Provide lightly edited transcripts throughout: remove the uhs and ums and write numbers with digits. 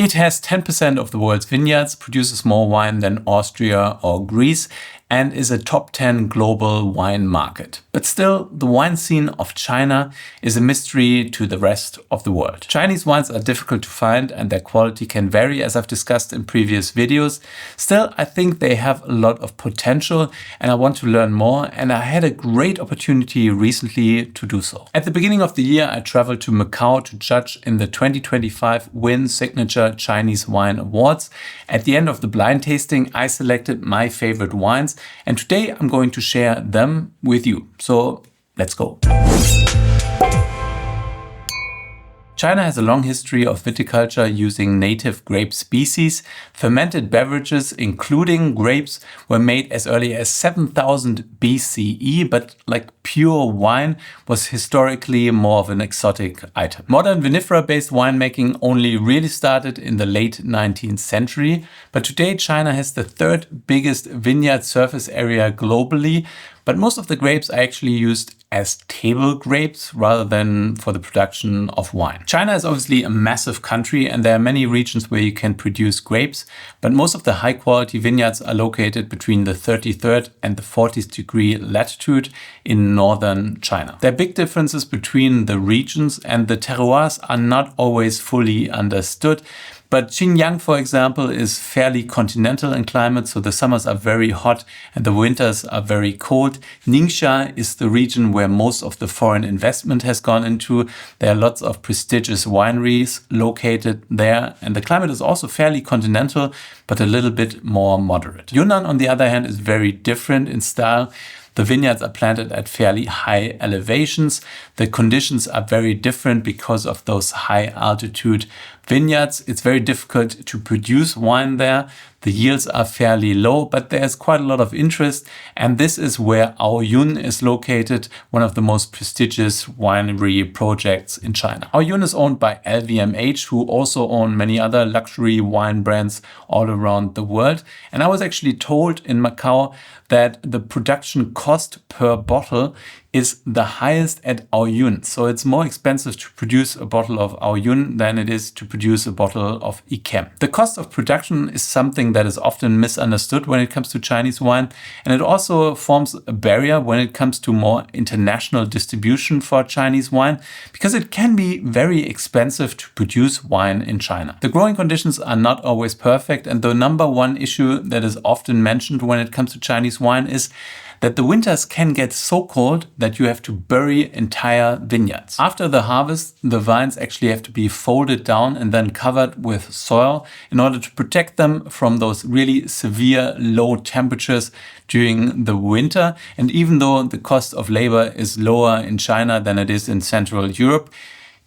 It has 10% of the world's vineyards, produces more wine than Austria or Greece, and is a top 10 global wine market. But still, the wine scene of China is a mystery to the rest of the world. Chinese wines are difficult to find and their quality can vary, as I've discussed in previous videos. Still, I think they have a lot of potential and I want to learn more, and I had a great opportunity recently to do so. At the beginning of the year, I traveled to Macau to judge in the 2025 Wynn Signature Chinese Wine Awards. At the end of the blind tasting, I selected my favorite wines, and today I'm going to share them with you. So let's go. China has a long history of viticulture using native grape species. Fermented beverages, including grapes, were made as early as 7000 BCE, but like pure wine was historically more of an exotic item. Modern vinifera-based winemaking only really started in the late 19th century, but today China has the third biggest vineyard surface area globally, but most of the grapes are actually used as table grapes rather than for the production of wine. China is obviously a massive country and there are many regions where you can produce grapes, but most of the high quality vineyards are located between the 33rd and the 40th degree latitude in northern China. There are big differences between the regions and the terroirs are not always fully understood. But Xinjiang, for example, is fairly continental in climate, so the summers are very hot and the winters are very cold. Ningxia is the region where most of the foreign investment has gone into. There are lots of prestigious wineries located there, and the climate is also fairly continental, but a little bit more moderate. Yunnan, on the other hand, is very different in style. The vineyards are planted at fairly high elevations. The conditions are very different because of those high altitude vineyards. It's very difficult to produce wine there. The yields are fairly low, but there's quite a lot of interest. And this is where Aoyun is located, one of the most prestigious winery projects in China. Aoyun is owned by LVMH, who also own many other luxury wine brands all around the world. And I was actually told in Macau that the production cost per bottle is the highest at Aoyun. So it's more expensive to produce a bottle of Aoyun than it is to produce a bottle of Yquem. The cost of production is something that is often misunderstood when it comes to Chinese wine, and it also forms a barrier when it comes to more international distribution for Chinese wine, because it can be very expensive to produce wine in China. The growing conditions are not always perfect, and the number one issue that is often mentioned when it comes to Chinese wine is that the winters can get so cold that you have to bury entire vineyards. After the harvest, the vines actually have to be folded down and then covered with soil in order to protect them from those really severe low temperatures during the winter. And even though the cost of labor is lower in China than it is in Central Europe,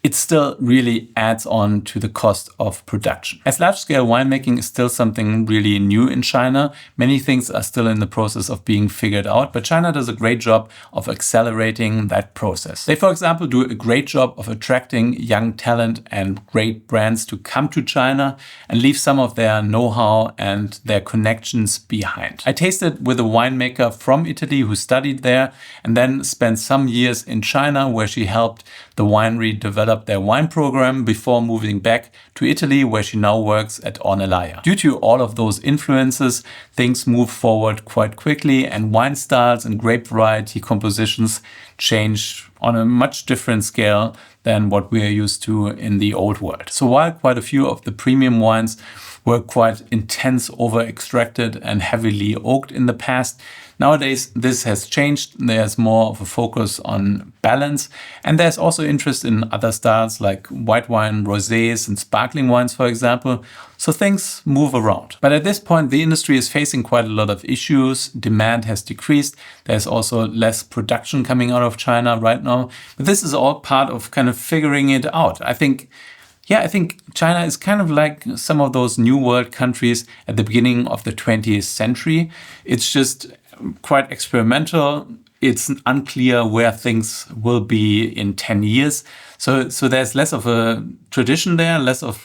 it still really adds on to the cost of production. As large-scale winemaking is still something really new in China, many things are still in the process of being figured out, but China does a great job of accelerating that process. They, for example, do a great job of attracting young talent and great brands to come to China and leave some of their know-how and their connections behind. I tasted with a winemaker from Italy who studied there and then spent some years in China, where she helped the winery develop their wine program before moving back to Italy, where she now works at Ornellaia. Due to all of those influences, things move forward quite quickly, and wine styles and grape variety compositions change on a much different scale than what we are used to in the old world. So while quite a few of the premium wines were quite intense, over-extracted and heavily oaked in the past, nowadays this has changed. There's more of a focus on balance, and there's also interest in other styles like white wine, rosés and sparkling wines, for example. So things move around. But at this point, the industry is facing quite a lot of issues. Demand has decreased. There's also less production coming out of China right now. But this is all part of kind of figuring it out. I think China is kind of like some of those new world countries at the beginning of the 20th century. It's just quite experimental. It's unclear where things will be in 10 years. So there's less of a tradition there, less of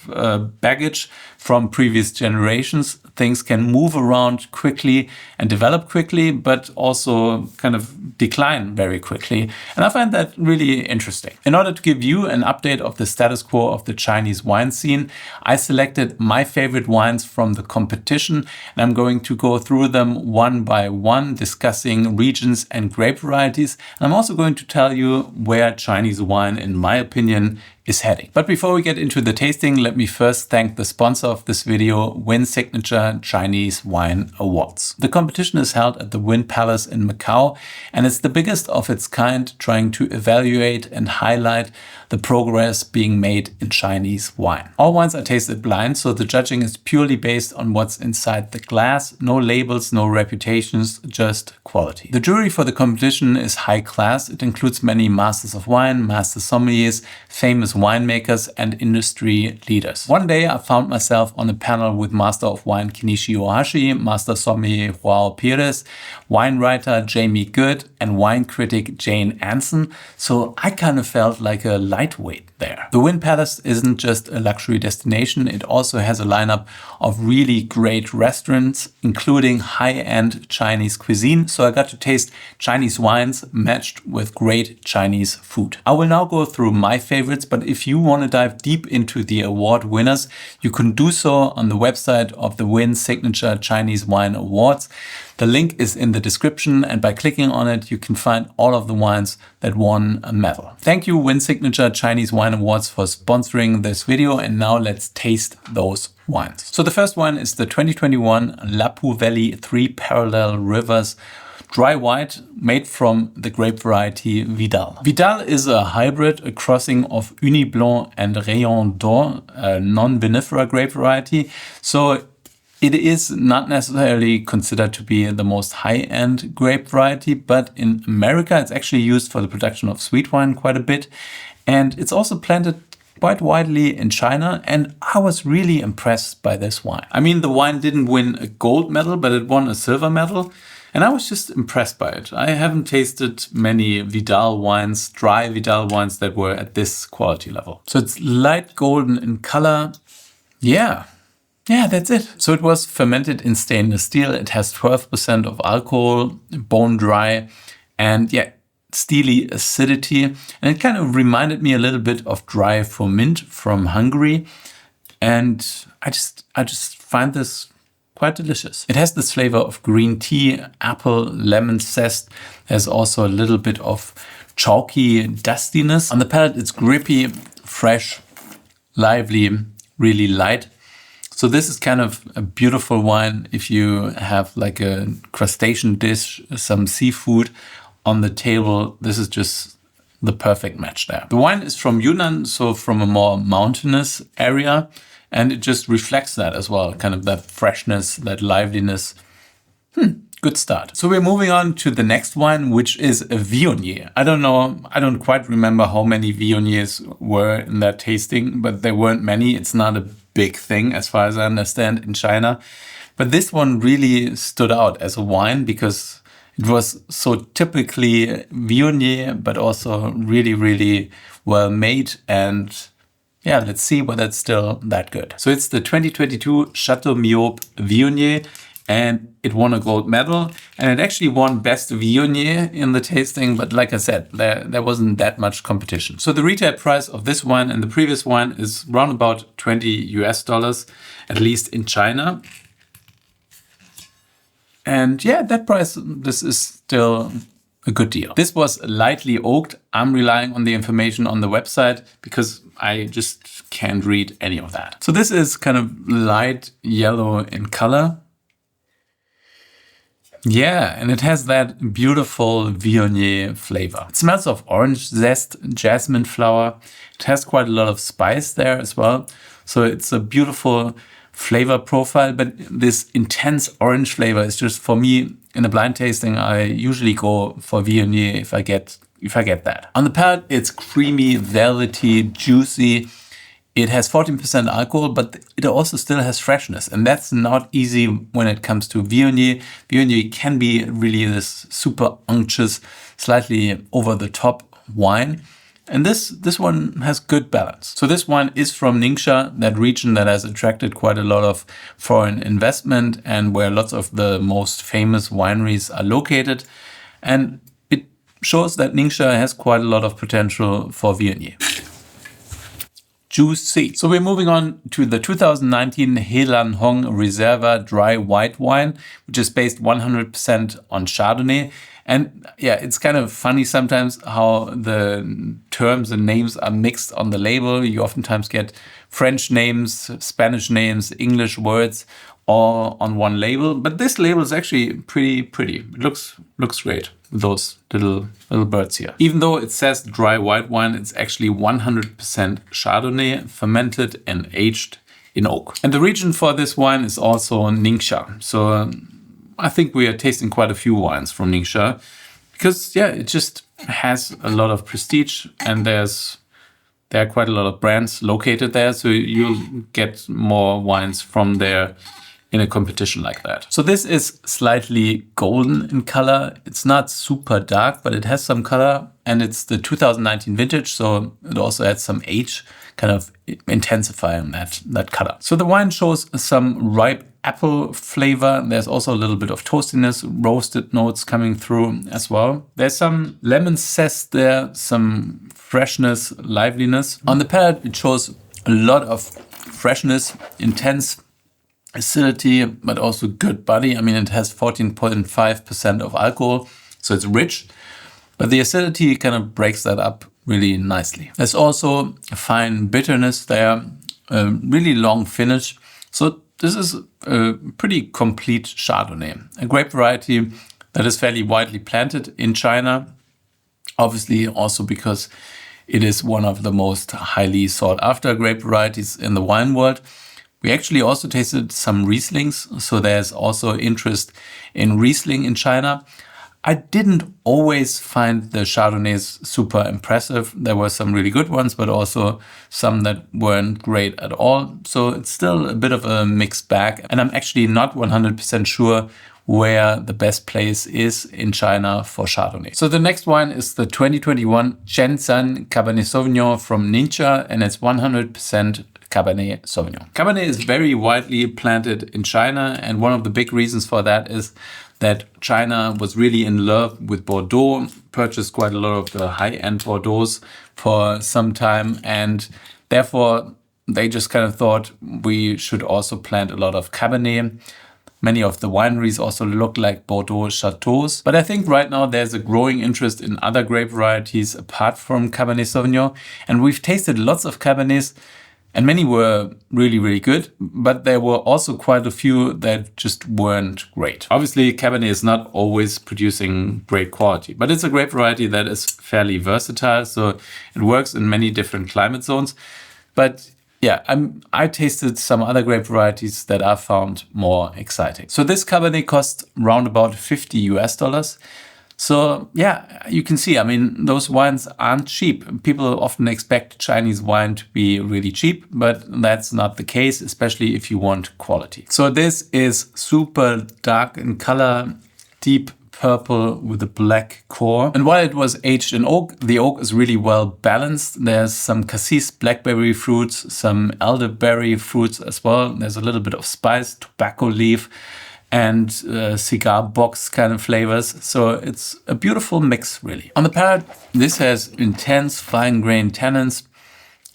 baggage from previous generations. Things can move around quickly and develop quickly, but also kind of decline very quickly. And I find that really interesting. In order to give you an update of the status quo of the Chinese wine scene, I selected my favorite wines from the competition, and I'm going to go through them one by one, discussing regions and grape varieties. And I'm also going to tell you where Chinese wine, in my opinion, is heading. But before we get into the tasting, let me first thank the sponsor of this video, Wynn Signature Chinese Wine Awards. The competition is held at the Wynn Palace in Macau, and it's the biggest of its kind, trying to evaluate and highlight the progress being made in Chinese wine. All wines are tasted blind, so the judging is purely based on what's inside the glass. No labels, no reputations, just quality. The jury for the competition is high class. It includes many masters of wine, master sommeliers, famous winemakers, and industry leaders. One day I found myself on a panel with Master of Wine Kenichi Ohashi, Master Sommelier Joao Perez, wine writer Jamie Good, and wine critic Jane Anson, so I kind of felt like a lightweight there. The Wynn Palace isn't just a luxury destination, it also has a lineup of really great restaurants, including high-end Chinese cuisine, so I got to taste Chinese wines matched with great Chinese food. I will now go through my favorites, but if you want to dive deep into the award winners, you can do so on the website of the Wynn Signature Chinese Wine Awards. The link is in the description, and by clicking on it, you can find all of the wines that won a medal. Thank you, Wynn Signature Chinese Wine Awards, for sponsoring this video, and now let's taste those wines. So the first one is the 2021 Lapu Valley 3 Parallel Rivers Dry White, made from the grape variety Vidal. Vidal is a hybrid, a crossing of Uni Blanc and Rayon d'Or, a non-vinifera grape variety. So it is not necessarily considered to be the most high-end grape variety, but in America it's actually used for the production of sweet wine quite a bit. And it's also planted quite widely in China, and I was really impressed by this wine. I mean, the wine didn't win a gold medal, but it won a silver medal. And I was just impressed by it. I haven't tasted many Vidal wines, dry Vidal wines, that were at this quality level. So it's light golden in color. Yeah, that's it. So it was fermented in stainless steel. It has 12% of alcohol, bone dry, and yeah, steely acidity. And it kind of reminded me a little bit of dry Fumint from Hungary. And I just find this quite delicious. It has this flavor of green tea, apple, lemon zest. There's also a little bit of chalky dustiness. On the palate, it's grippy, fresh, lively, really light. So this is kind of a beautiful wine if you have like a crustacean dish, some seafood on the table. This is just the perfect match there. The wine is from Yunnan, so from a more mountainous area. And it just reflects that as well, kind of that freshness, that liveliness. Good start. So we're moving on to the next wine, which is a Viognier. I don't know, I don't quite remember how many Viogniers were in that tasting, but there weren't many. It's not a big thing as far as I understand in China. But this one really stood out as a wine because it was so typically Viognier, but also really, really well made. And yeah, let's see whether it's still that good. So it's the 2022 Chateau Myope Viognier, and it won a gold medal, and it actually won Best Viognier in the tasting, but like I said, there wasn't that much competition. So the retail price of this wine and the previous wine is around about $20, at least in China. And yeah, that price, this is still a good deal. This was lightly oaked. I'm relying on the information on the website because I just can't read any of that. So this is kind of light yellow in color. Yeah, and it has that beautiful Viognier flavor. It smells of orange zest, jasmine flower. It has quite a lot of spice there as well. So it's a beautiful flavor profile, but this intense orange flavor is just, for me, in a blind tasting, I usually go for Viognier if I get that. On the palate, it's creamy, velvety, juicy. It has 14% alcohol, but it also still has freshness. And that's not easy when it comes to Viognier. Viognier can be really this super unctuous, slightly over the top wine. And this one has good balance. So this wine is from Ningxia, that region that has attracted quite a lot of foreign investment and where lots of the most famous wineries are located. And it shows that Ningxia has quite a lot of potential for Viognier. Juicy. So we're moving on to the 2019 Hilan Hong Reserva dry white wine, which is based 100% on Chardonnay. And yeah, it's kind of funny sometimes how the terms and names are mixed on the label. You oftentimes get French names, Spanish names, English words all on one label. But this label is actually pretty pretty. It looks great with those little birds here. Even though it says dry white wine, it's actually 100% Chardonnay, fermented and aged in oak. And the region for this wine is also Ningxia. So I think we are tasting quite a few wines from Ningxia because yeah, it just has a lot of prestige and there are quite a lot of brands located there. So you'll get more wines from there in a competition like that. So this is slightly golden in color. It's not super dark, but it has some color and it's the 2019 vintage. So it also had some age kind of intensifying that color. So the wine shows some ripe apple flavor. There's also a little bit of toastiness, roasted notes coming through as well. There's some lemon zest there, some freshness, liveliness. On the palate, it shows a lot of freshness, intense acidity, but also good body. I mean, it has 14.5% of alcohol, so it's rich, but the acidity kind of breaks that up really nicely. There's also a fine bitterness there, a really long finish. So this is a pretty complete Chardonnay, a grape variety that is fairly widely planted in China, obviously also because it is one of the most highly sought after grape varieties in the wine world. We actually also tasted some Rieslings, so there's also interest in Riesling in China. I didn't always find the Chardonnays super impressive. There were some really good ones, but also some that weren't great at all. So it's still a bit of a mixed bag. And I'm actually not 100% sure where the best place is in China for Chardonnay. So the next wine is the 2021 Shenzhen Cabernet Sauvignon from Ningxia, and it's 100% Cabernet Sauvignon. Cabernet is very widely planted in China, and one of the big reasons for that is that China was really in love with Bordeaux, purchased quite a lot of the high-end Bordeaux for some time, and therefore they just kind of thought we should also plant a lot of Cabernet. Many of the wineries also look like Bordeaux chateaus. But I think right now there's a growing interest in other grape varieties apart from Cabernet Sauvignon. And we've tasted lots of Cabernets, and many were really, really good. But there were also quite a few that just weren't great. Obviously, Cabernet is not always producing great quality, but it's a grape variety that is fairly versatile. So it works in many different climate zones. But yeah, I tasted some other grape varieties that I found more exciting. So this Cabernet cost around about $50 US. So yeah, you can see, I mean, those wines aren't cheap. People often expect Chinese wine to be really cheap, but that's not the case, especially if you want quality. So this is super dark in color, deep purple with a black core. And while it was aged in oak, the oak is really well balanced. There's some cassis blackberry fruits, some elderberry fruits as well. There's a little bit of spice, tobacco leaf, and cigar box kind of flavors. So it's a beautiful mix, really. On the palate, this has intense fine-grained tannins,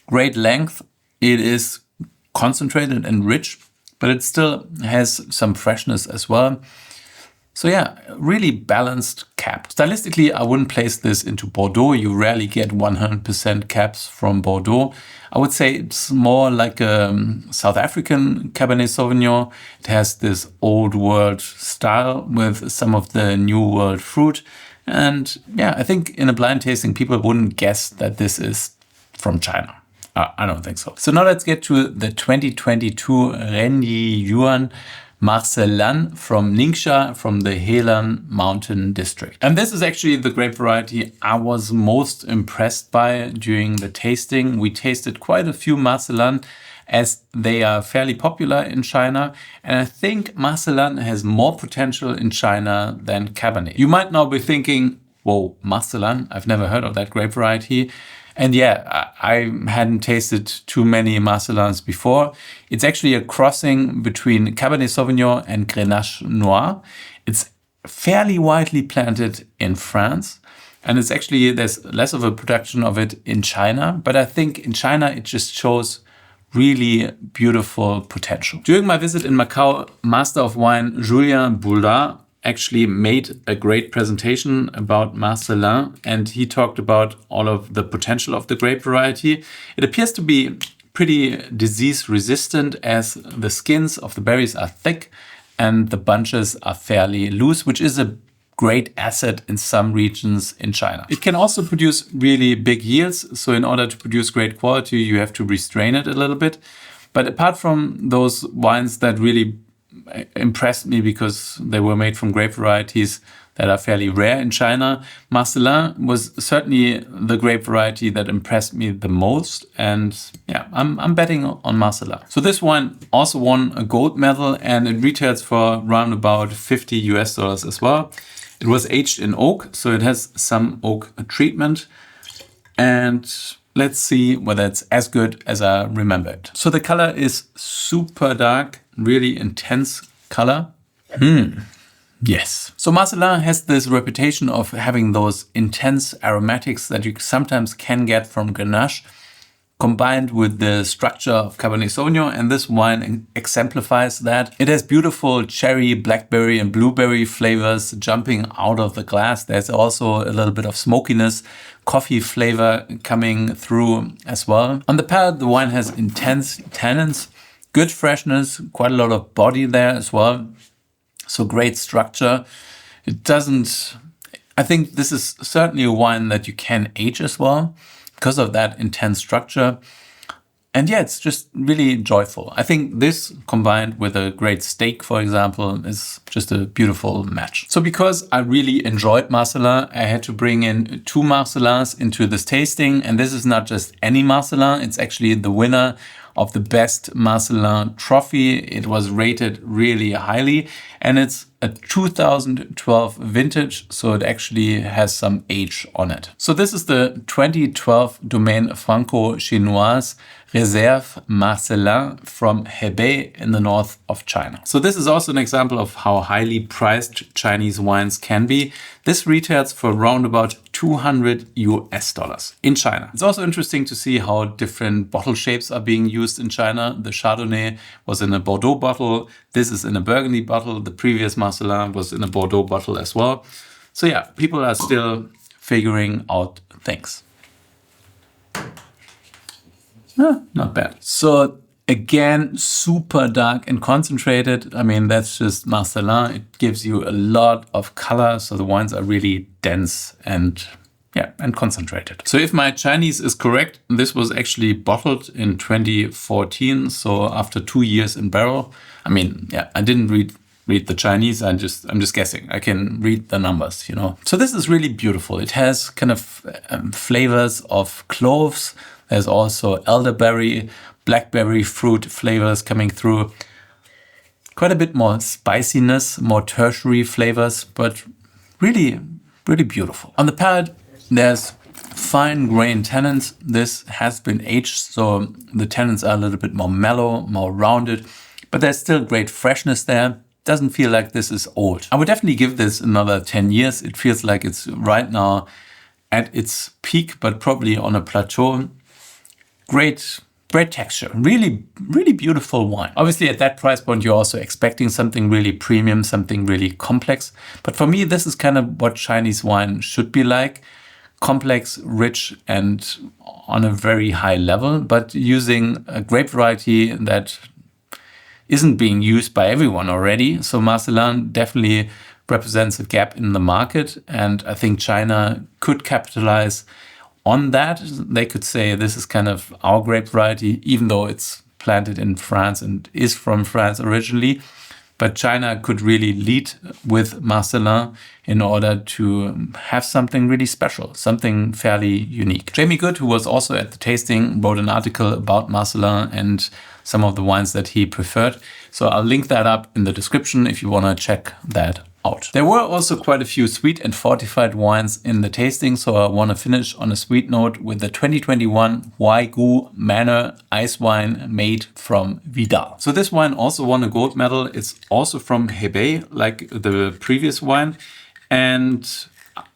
great length. It is concentrated and rich, but it still has some freshness as well. So yeah, really balanced cap. Stylistically, I wouldn't place this into Bordeaux. You rarely get 100% caps from Bordeaux. I would say it's more like a South African Cabernet Sauvignon. It has this old world style with some of the new world fruit. And yeah, I think in a blind tasting, people wouldn't guess that this is from China. I don't think so. So now let's get to the 2022 Renyiyuan Marselan from Ningxia, from the Helan mountain district. And this is actually the grape variety I was most impressed by during the tasting. We tasted quite a few Marselan as they are fairly popular in China. And I think Marselan has more potential in China than Cabernet. You might now be thinking, whoa, Marselan, I've never heard of that grape variety. And yeah, I hadn't tasted too many Marselans before. It's actually a crossing between Cabernet Sauvignon and Grenache Noir. It's fairly widely planted in France. And it's actually, there's less of a production of it in China. But I think in China, it just shows really beautiful potential. During my visit in Macau, Master of Wine Julien Boulard actually made a great presentation about Marselan, and he talked about all of the potential of the grape variety. It appears to be pretty disease resistant as the skins of the berries are thick and the bunches are fairly loose, which is a great asset in some regions in China. It can also produce really big yields. So in order to produce great quality, you have to restrain it a little bit. But apart from those wines that really impressed me because they were made from grape varieties that are fairly rare in China, Marselan was certainly the grape variety that impressed me the most. And yeah, I'm betting on Marselan. So this wine also won a gold medal and it retails for around about $50 as well. It was aged in oak, so it has some oak treatment. And let's see whether it's as good as I remember it. So the color is super dark, really intense color. Yes. So Marselan has this reputation of having those intense aromatics that you sometimes can get from Grenache, combined with the structure of Cabernet Sauvignon, and this wine exemplifies that. It has beautiful cherry, blackberry and blueberry flavors jumping out of the glass. There's also a little bit of smokiness, coffee flavor coming through as well. On the palate, the wine has intense tannins, good freshness, quite a lot of body there as well. So great structure. It doesn't, I think this is certainly a wine that you can age as well, because of that intense structure. And yeah, it's just really joyful. I think this combined with a great steak, for example, is just a beautiful match. So because I really enjoyed Marselan, I had to bring in 2 Marselans into this tasting. And this is not just any Marselan, it's actually the winner of the best Marselan trophy. It was rated really highly and it's a 2012 vintage, so it actually has some age on it. So this is the 2012 Domaine Franco-Chinoise Reserve Marselan from Hebe in the north of China. So this is also an example of how highly priced Chinese wines can be. This retails for around about $200 in China. It's also interesting to see how different bottle shapes are being used in China. The Chardonnay was in a Bordeaux bottle. This is in a Burgundy bottle. The previous Marselan was in a Bordeaux bottle as well. So yeah, people are still figuring out things. Not bad. So again, super dark and concentrated. I mean, that's just Marselan. It gives you a lot of color. So the wines are really dense and concentrated. So if my Chinese is correct, this was actually bottled in 2014. So after 2 years in barrel. I mean, yeah, I didn't read the Chinese. I'm just guessing. I can read the numbers, you know. So this is really beautiful. It has kind of flavors of cloves. There's also elderberry, blackberry fruit flavors coming through. Quite a bit more spiciness, more tertiary flavors, but really, really beautiful. On the palate, there's fine grain tannins. This has been aged, so the tannins are a little bit more mellow, more rounded, but there's still great freshness there. Doesn't feel like this is old. I would definitely give this another 10 years. It feels like it's right now at its peak, but probably on a plateau. Great texture, really, really beautiful wine. Obviously at that price point, you're also expecting something really premium, something really complex. But for me, this is kind of what Chinese wine should be like. Complex, rich, and on a very high level, but using a grape variety that isn't being used by everyone already. So Marselan definitely represents a gap in the market. And I think China could capitalize on that. They could say this is kind of our grape variety, even though it's planted in France and is from France originally. But China could really lead with Marselan in order to have something really special, something fairly unique. Jamie Good, who was also at the tasting, wrote an article about Marselan and some of the wines that he preferred. So I'll link that up in the description if you want to check that out. There were also quite a few sweet and fortified wines in the tasting, so I want to finish on a sweet note with the 2021 Huaigu Manor Icewine made from Vidal. So this wine also won a gold medal. It's also from Hebe, like the previous wine, and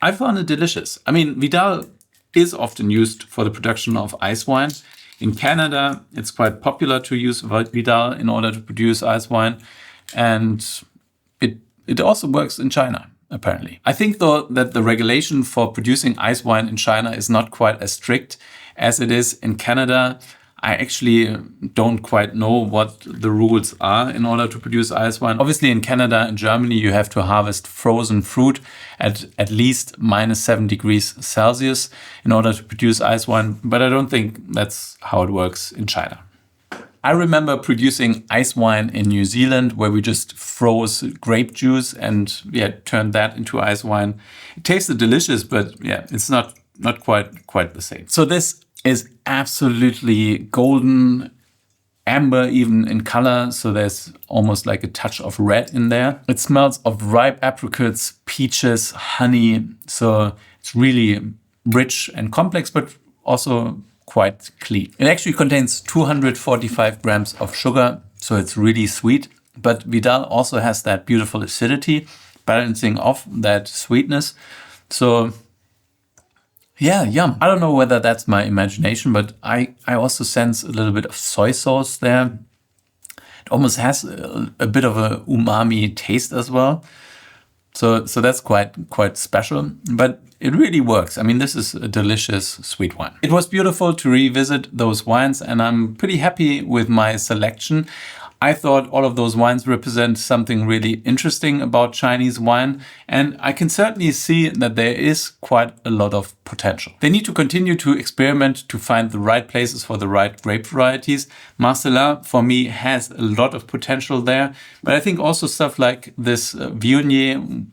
I found it delicious. I mean, Vidal is often used for the production of ice wine. In Canada, it's quite popular to use Vidal in order to produce ice wine, and it also works in China, apparently. I think, though, that the regulation for producing ice wine in China is not quite as strict as it is in Canada. I actually don't quite know what the rules are in order to produce ice wine. Obviously, in Canada and Germany, you have to harvest frozen fruit at least -7 degrees Celsius in order to produce ice wine. But I don't think that's how it works in China. I remember producing ice wine in New Zealand, where we just froze grape juice and turned that into ice wine. It tasted delicious, but it's not quite the same. So this is absolutely golden, amber even in color. So there's almost like a touch of red in there. It smells of ripe apricots, peaches, honey. So it's really rich and complex, but also quite clean. It actually contains 245 grams of sugar, so it's really sweet. But Vidal also has that beautiful acidity, balancing off that sweetness. So yeah, yum. I don't know whether that's my imagination, but I also sense a little bit of soy sauce there. It almost has a bit of a umami taste as well. So that's quite special, but it really works. I mean, this is a delicious sweet wine. It was beautiful to revisit those wines, and I'm pretty happy with my selection. I thought all of those wines represent something really interesting about Chinese wine, and I can certainly see that there is quite a lot of potential. They need to continue to experiment to find the right places for the right grape varieties. Marselan, for me, has a lot of potential there, but I think also stuff like this Viognier,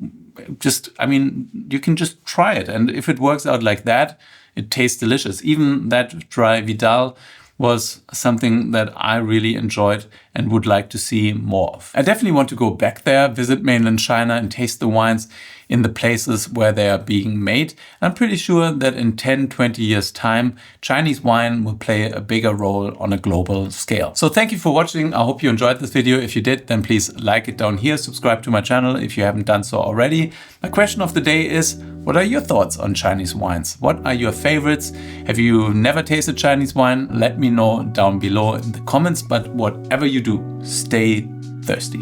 you can just try it, and if it works out like that, it tastes delicious. Even that dry Vidal was something that I really enjoyed and would like to see more of. I definitely want to go back there, visit mainland China and taste the wines in the places where they are being made. I'm pretty sure that in 10-20 years time, Chinese wine will play a bigger role on a global scale. So thank you for watching. I hope you enjoyed this video. If you did, then please like it down here. Subscribe to my channel if you haven't done so already. My question of the day is, what are your thoughts on Chinese wines? What are your favorites? Have you never tasted Chinese wine? Let me know down below in the comments, but whatever you do, stay thirsty.